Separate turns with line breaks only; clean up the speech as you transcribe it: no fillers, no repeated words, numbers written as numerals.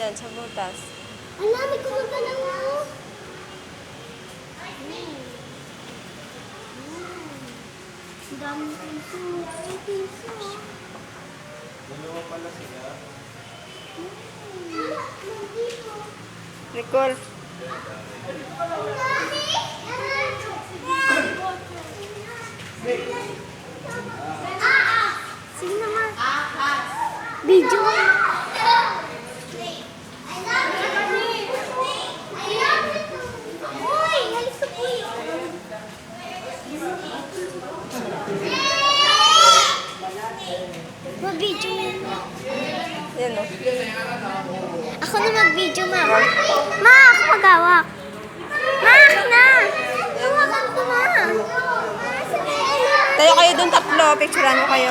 Yan, sa butas.
Ang dami ko magkalang mo. Ang dami piso. Ay, piso.
Dalawa pala sila.
Nicole.
Sige naman. Video. Uy, alis ko. Mag-video mo.
Yan o.
Ako na mag-video, ma. Ma, ako mag-awak. Ma, ako na. Hawakan ko, ma.
Tayo kayo dun tatlo. Picturean ko kayo.